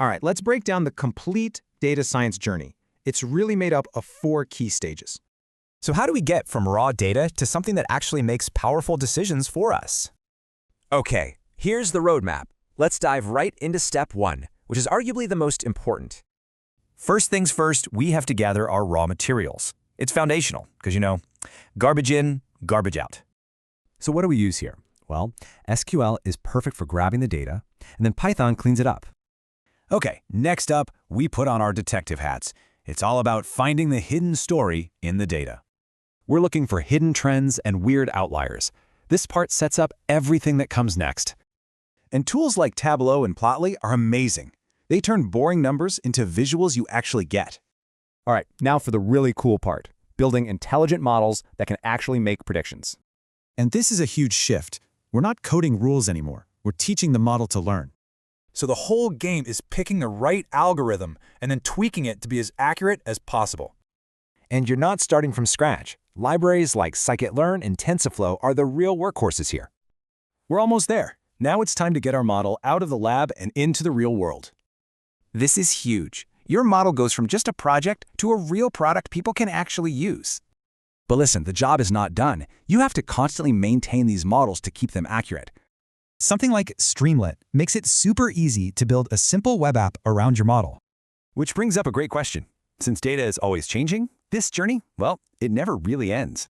All right, let's break down the complete data science journey. It's really made up of 4 key stages. So how do we get from raw data to something that actually makes powerful decisions for us? Okay, here's the roadmap. Let's dive right into step 1, which is arguably the most important. First things first, we have to gather our raw materials. It's foundational, because garbage in, garbage out. So what do we use here? Well, SQL is perfect for grabbing the data, and then Python cleans it up. Okay, next up, we put on our detective hats. It's all about finding the hidden story in the data. We're looking for hidden trends and weird outliers. This part sets up everything that comes next. And tools like Tableau and Plotly are amazing. They turn boring numbers into visuals you actually get. All right, now for the really cool part, building intelligent models that can actually make predictions. And this is a huge shift. We're not coding rules anymore. We're teaching the model to learn. So the whole game is picking the right algorithm and then tweaking it to be as accurate as possible. And you're not starting from scratch. Libraries like Scikit-learn and TensorFlow are the real workhorses here. We're almost there. Now it's time to get our model out of the lab and into the real world. This is huge. Your model goes from just a project to a real product people can actually use. But listen, the job is not done. You have to constantly maintain these models to keep them accurate. Something like Streamlit makes it super easy to build a simple web app around your model. Which brings up a great question. Since data is always changing, this journey, well, it never really ends.